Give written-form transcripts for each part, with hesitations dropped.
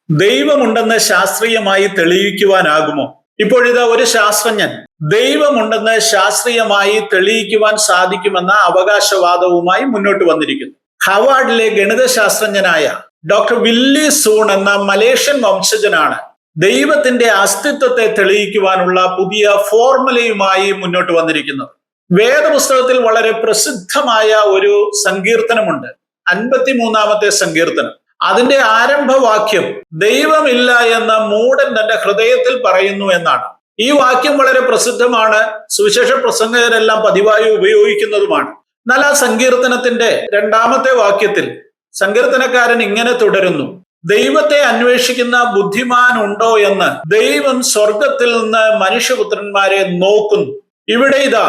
ദൈവമുണ്ടെന്ന് ശാസ്ത്രീയമായി തെളിയിക്കുവാനാകുമോ? ഇപ്പോഴിതാ ഒരു ശാസ്ത്രജ്ഞൻ ദൈവമുണ്ടെന്ന് ശാസ്ത്രീയമായി തെളിയിക്കുവാൻ സാധിക്കുമെന്ന അവകാശവാദവുമായി മുന്നോട്ട് വന്നിരിക്കുന്നു. ഹവാർഡിലെ ഗണിത ശാസ്ത്രജ്ഞനായ ഡോക്ടർ വില്ലി സൂൺ എന്ന മലേഷ്യൻ വംശജനാണ് ദൈവത്തിന്റെ അസ്തിത്വത്തെ തെളിയിക്കുവാനുള്ള പുതിയ ഫോർമുലയുമായി മുന്നോട്ട് വന്നിരിക്കുന്നത്. വേദപുസ്തകത്തിൽ വളരെ പ്രസിദ്ധമായ ഒരു സങ്കീർത്തനമുണ്ട്, 53-ാമത്തെ സങ്കീർത്തനം. അതിന്റെ ആരംഭവാക്യം ദൈവമില്ല എന്ന് മൂഢൻ തന്റെ ഹൃദയത്തിൽ പറയുന്നു എന്നാണ്. ഈ വാക്യം വളരെ പ്രസിദ്ധമാണ്, സുവിശേഷ പ്രസംഗകരെല്ലാം പതിവായി ഉപയോഗിക്കുന്നതുമാണ്. എന്നാൽ ആ സങ്കീർത്തനത്തിന്റെ 2-ാമത്തെ വാക്യത്തിൽ സങ്കീർത്തനക്കാരൻ ഇങ്ങനെ തുടരുന്നു: ദൈവത്തെ അന്വേഷിക്കുന്ന ബുദ്ധിമാൻ ഉണ്ടോ എന്ന് ദൈവം സ്വർഗത്തിൽ നിന്ന് മനുഷ്യപുത്രന്മാരെ നോക്കുന്നു. ഇവിടെ ഇതാ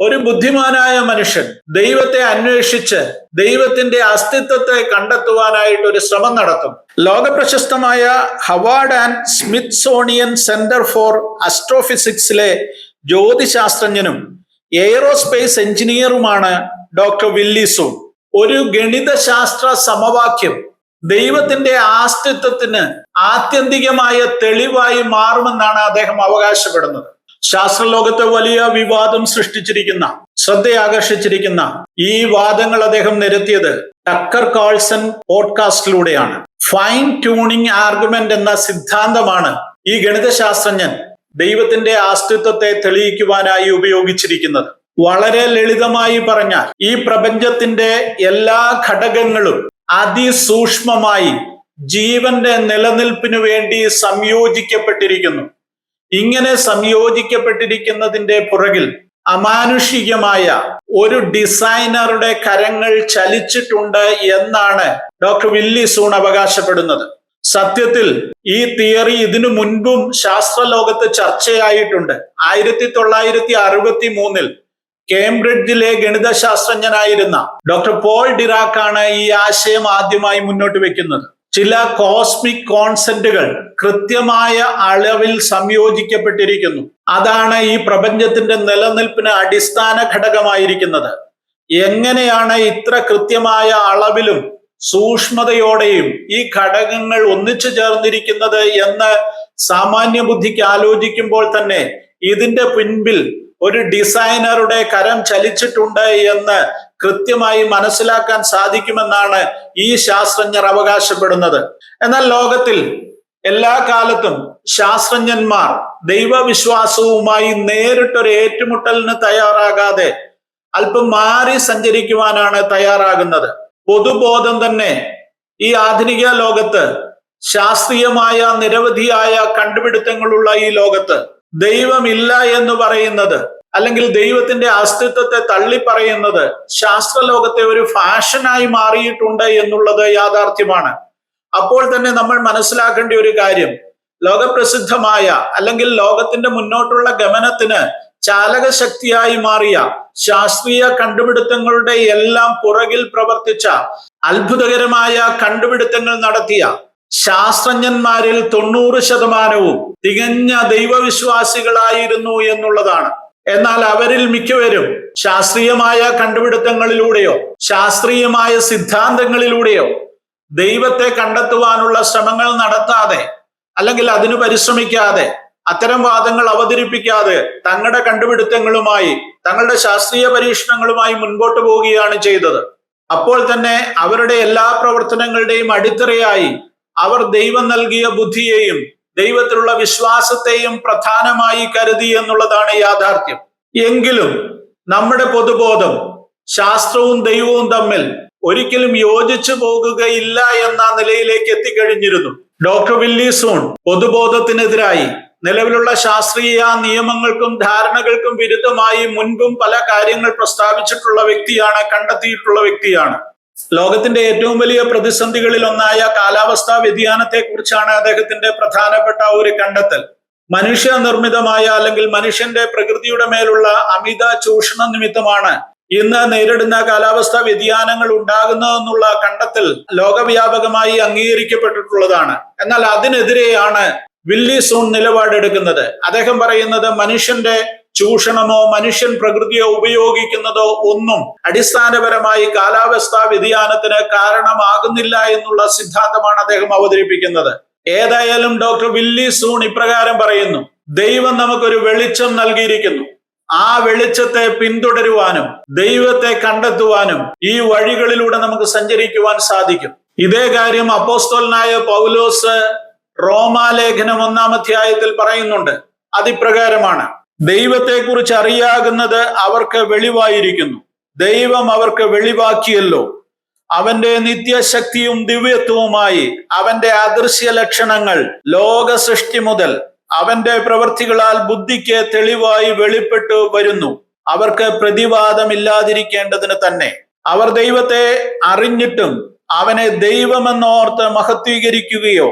ഒരു ബുദ്ധിമാനായ മനുഷ്യൻ ദൈവത്തെ അന്വേഷിച്ച് ദൈവത്തിന്റെ അസ്തിത്വത്തെ കണ്ടെത്തുവാനായിട്ട് ഒരു ശ്രമം നടത്തും. ലോകപ്രശസ്തമായ Harvard and Smithsonian Center for അസ്ട്രോഫിസിക്സിലെ ജ്യോതിശാസ്ത്രജ്ഞനും എയ്റോസ്പേസ് എഞ്ചിനീയറുമാണ് ഡോക്ടർ വില്ലി സൂൺ. ഒരു ഗണിതശാസ്ത്ര സമവാക്യം ദൈവത്തിന്റെ അസ്തിത്വത്തിന് ആത്യന്തികമായ തെളിവായി മാറുമെന്നാണ് അദ്ദേഹം അവകാശപ്പെടുന്നത്. ശാസ്ത്രലോകത്തെ വലിയ വിവാദം സൃഷ്ടിച്ചിരിക്കുന്ന, ശ്രദ്ധയാകർഷിച്ചിരിക്കുന്ന ഈ വാദങ്ങൾ അദ്ദേഹം നിരത്തിയത് ടക്കർ കാൾസൺ പോഡ്കാസ്റ്റിലൂടെയാണ്. ഫൈൻ ട്യൂണിംഗ് ആർഗ്യുമെന്റ് എന്ന സിദ്ധാന്തമാണ് ഈ ഗണിതശാസ്ത്രജ്ഞൻ ദൈവത്തിന്റെ അസ്തിത്വത്തെ തെളിയിക്കുവാനായി ഉപയോഗിച്ചിരിക്കുന്നത്. വളരെ ലളിതമായി പറഞ്ഞാൽ ഈ പ്രപഞ്ചത്തിന്റെ എല്ലാ ഘടകങ്ങളും അതിസൂക്ഷ്മമായി ജീവന്റെ നിലനിൽപ്പിനു വേണ്ടി സംയോജിക്കപ്പെട്ടിരിക്കുന്നു. ഇങ്ങനെ സംയോജിക്കപ്പെട്ടിരിക്കുന്നതിന്റെ പുറകിൽ അമാനുഷികമായ ഒരു ഡിസൈനറുടെ കരങ്ങൾ ചലിച്ചിട്ടുണ്ട് എന്നാണ് ഡോക്ടർ വില്ലി സൂൺ അവകാശപ്പെടുന്നത്. സത്യത്തിൽ ഈ തിയറി ഇതിനു മുൻപും ശാസ്ത്രലോകത്ത് ചർച്ചയായിട്ടുണ്ട്. 1963 കേംബ്രിഡ്ജിലെ ഗണിതശാസ്ത്രജ്ഞനായിരുന്ന ഡോക്ടർ പോൾ ഡിറാക്കാണ് ഈ ആശയം ആദ്യമായി മുന്നോട്ട് വെക്കുന്നത്. ചില കോസ്മിക് കോൺസ്റ്റന്റുകൾ കൃത്യമായ അളവിൽ സംയോജിക്കപ്പെട്ടിരിക്കുന്നു. അതാണ് ഈ പ്രപഞ്ചത്തിന്റെ നിലനിൽപ്പിന് അടിസ്ഥാന ഘടകമായിരിക്കുന്നത്. എങ്ങനെയാണ് ഇത്ര കൃത്യമായ അളവിലും സൂക്ഷ്മതയോടെയും ഈ ഘടകങ്ങൾ ഒന്നിച്ചു ചേർന്നിരിക്കുന്നത് എന്ന് സാമാന്യ ബുദ്ധിക്ക് ആലോചിക്കുമ്പോൾ തന്നെ ഇതിന്റെ പിൻപിൽ ഒരു ഡിസൈനറുടെ കരം ചലിച്ചിട്ടുണ്ട് എന്ന് കൃത്യമായി മനസ്സിലാക്കാൻ സാധിക്കുമെന്നാണ് ഈ ശാസ്ത്രജ്ഞർ അവകാശപ്പെടുന്നത്. എന്നാൽ ലോകത്തിൽ എല്ലാ കാലത്തും ശാസ്ത്രജ്ഞന്മാർ ദൈവവിശ്വാസവുമായി നേരിട്ടൊരു ഏറ്റുമുട്ടലിന് തയ്യാറാകാതെ അല്പം മാറി സഞ്ചരിക്കുവാനാണ് തയ്യാറാകുന്നത്. പൊതുബോധം തന്നെ ഈ ആധുനിക ലോകത്ത്, ശാസ്ത്രീയമായ നിരവധിയായ കണ്ടുപിടുത്തങ്ങളുള്ള ഈ ലോകത്ത് ദൈവമില്ല എന്ന് പറയുന്നത്, അല്ലെങ്കിൽ ദൈവത്തിന്റെ അസ്തിത്വത്തെ തള്ളിപ്പറയുന്നത് ശാസ്ത്രലോകത്തെ ഒരു ഫാഷനായി മാറിയിട്ടുണ്ട് എന്നുള്ളത് യാഥാർത്ഥ്യമാണ്. അപ്പോൾ തന്നെ നമ്മൾ മനസ്സിലാക്കേണ്ട ഒരു കാര്യം, ലോകപ്രസിദ്ധമായ അല്ലെങ്കിൽ ലോകത്തിന്റെ മുന്നോട്ടുള്ള ഗമനത്തിന് ചാലകശക്തിയായി മാറിയ ശാസ്ത്രീയ കണ്ടുപിടുത്തങ്ങളുടെ എല്ലാം പുറകിൽ പ്രവർത്തിച്ച, അത്ഭുതകരമായ കണ്ടുപിടുത്തങ്ങൾ നടത്തിയ ശാസ്ത്രജ്ഞന്മാരിൽ 90% തികഞ്ഞ ദൈവവിശ്വാസികളായിരുന്നു എന്നുള്ളതാണ്. എന്നാൽ അവരിൽ മിക്കവരും ശാസ്ത്രീയമായ കണ്ടുപിടുത്തങ്ങളിലൂടെയോ ശാസ്ത്രീയമായ സിദ്ധാന്തങ്ങളിലൂടെയോ ദൈവത്തെ കണ്ടെത്തുവാനുള്ള ശ്രമങ്ങൾ നടത്താതെ, അല്ലെങ്കിൽ അതിനു പരിശ്രമിക്കാതെ, അത്തരം വാദങ്ങൾ അവതരിപ്പിക്കാതെ തങ്ങളുടെ കണ്ടുപിടുത്തങ്ങളുമായി, തങ്ങളുടെ ശാസ്ത്രീയ പരീക്ഷണങ്ങളുമായി മുൻപോട്ട് പോവുകയാണ് ചെയ്തത്. അപ്പോൾ തന്നെ അവരുടെ എല്ലാ പ്രവർത്തനങ്ങളുടെയും അടിത്തറയായി അവർ ദൈവം നൽകിയ ബുദ്ധിയെയും ദൈവത്തിലുള്ള വിശ്വാസത്തെയും പ്രധാനമായി കരുതി എന്നുള്ളതാണ് യാഥാർത്ഥ്യം. എങ്കിലും നമ്മുടെ പൊതുബോധം ശാസ്ത്രവും ദൈവവും തമ്മിൽ ഒരിക്കലും യോജിച്ചു പോകുകയില്ല എന്ന നിലയിലേക്ക് എത്തിക്കഴിഞ്ഞിരുന്നു. ഡോക്ടർ വില്ലി സൂൺ പൊതുബോധത്തിനെതിരായി നിലവിലുള്ള ശാസ്ത്രീയ നിയമങ്ങൾക്കും ധാരണകൾക്കും വിരുദ്ധമായി മുൻപും പല കാര്യങ്ങൾ പ്രസ്താവിച്ചിട്ടുള്ള വ്യക്തിയാണ്, കണ്ടെത്തിയിട്ടുള്ള വ്യക്തിയാണ്. ലോകത്തിന്റെ ഏറ്റവും വലിയ പ്രതിസന്ധികളിൽ ഒന്നായ കാലാവസ്ഥാ വ്യതിയാനത്തെ കുറിച്ചാണ് അദ്ദേഹത്തിന്റെ പ്രധാനപ്പെട്ട ഒരു കണ്ടെത്തൽ. മനുഷ്യ നിർമ്മിതമായ, അല്ലെങ്കിൽ മനുഷ്യന്റെ പ്രകൃതിയുടെ മേലുള്ള അമിത ചൂഷണ നിമിത്തമാണ് ഇന്ന് നേരിടുന്ന കാലാവസ്ഥാ വ്യതിയാനങ്ങൾ ഉണ്ടാകുന്നതെന്നുള്ള കണ്ടെത്തൽ ലോകവ്യാപകമായി അംഗീകരിക്കപ്പെട്ടിട്ടുള്ളതാണ്. എന്നാൽ അതിനെതിരെയാണ് വില്ലി സൂൺ നിലപാടെടുക്കുന്നത്. അദ്ദേഹം പറയുന്നത് മനുഷ്യന്റെ ചൂഷണമോ മനുഷ്യൻ പ്രകൃതിയോ ഉപയോഗിക്കുന്നതോ ഒന്നും അടിസ്ഥാനപരമായി കാലാവസ്ഥാ വ്യതിയാനത്തിന് കാരണമാകുന്നില്ല എന്നുള്ള സിദ്ധാന്തമാണ് അദ്ദേഹം അവതരിപ്പിക്കുന്നത്. ഏതായാലും ഡോക്ടർ വില്ലി സൂൺ ഇപ്രകാരം പറയുന്നു: ദൈവം നമുക്കൊരു വെളിച്ചം നൽകിയിരിക്കുന്നു. ആ വെളിച്ചത്തെ പിന്തുടരുവാനും ദൈവത്തെ കണ്ടെത്തുവാനും ഈ വഴികളിലൂടെ നമുക്ക് സഞ്ചരിക്കുവാൻ സാധിക്കും. ഇതേ കാര്യം അപ്പോസ്തലനായ പൗലോസ് റോമാലേഖനം 1-ാം അധ്യായത്തിൽ പറയുന്നുണ്ട്. അതിപ്രകാരമാണ്: ദൈവത്തെക്കുറിച്ച് അറിയാകുന്നത് അവർക്ക് വെളിവായിരിക്കുന്നു, ദൈവം അവർക്ക് വെളിവാക്കിയല്ലോ. അവന്റെ നിത്യശക്തിയും ദിവ്യത്വവുമായി അവന്റെ അദൃശ്യ ലക്ഷണങ്ങൾ ലോക സൃഷ്ടി മുതൽ അവന്റെ പ്രവൃത്തികളാൽ ബുദ്ധിക്ക് തെളിവായി വെളിപ്പെട്ടു വരുന്നു. അവർക്ക് പ്രതിവാദമില്ലാതിരിക്കേണ്ടതിന് തന്നെ. അവർ ദൈവത്തെ അറിഞ്ഞിട്ടും അവനെ ദൈവമെന്നോർത്ത് മഹത്വീകരിക്കുകയോ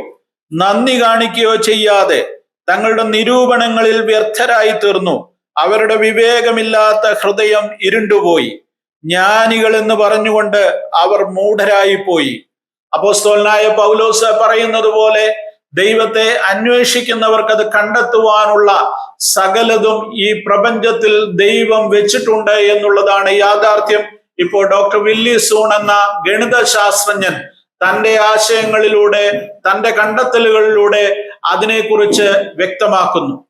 നന്ദി കാണിക്കുകയോ ചെയ്യാതെ തങ്ങളുടെ നിരൂപണങ്ങളിൽ വ്യർത്ഥരായി തീർന്നു. അവരുടെ വിവേകമില്ലാത്ത ഹൃദയം ഇരുണ്ടുപോയി. ജ്ഞാനികൾ എന്ന് പറഞ്ഞുകൊണ്ട് അവർ മൂഢരായി പോയി. അപ്പോസ്തലനായ പൗലോസ് പറയുന്നത് പോലെ ദൈവത്തെ അന്വേഷിക്കുന്നവർക്ക് അത് കണ്ടെത്തുവാനുള്ള സകലതും ഈ പ്രപഞ്ചത്തിൽ ദൈവം വെച്ചിട്ടുണ്ട് എന്നുള്ളതാണ് യാഥാർത്ഥ്യം. ഇപ്പോൾ ഡോക്ടർ വില്ലി സൂൺ എന്ന ഗണിത ശാസ്ത്രജ്ഞൻ തന്റെ ആശയങ്ങളിലൂടെ, തന്റെ കണ്ടെത്തലുകളിലൂടെ അതിനെക്കുറിച്ച് വ്യക്തമാക്കുന്നു.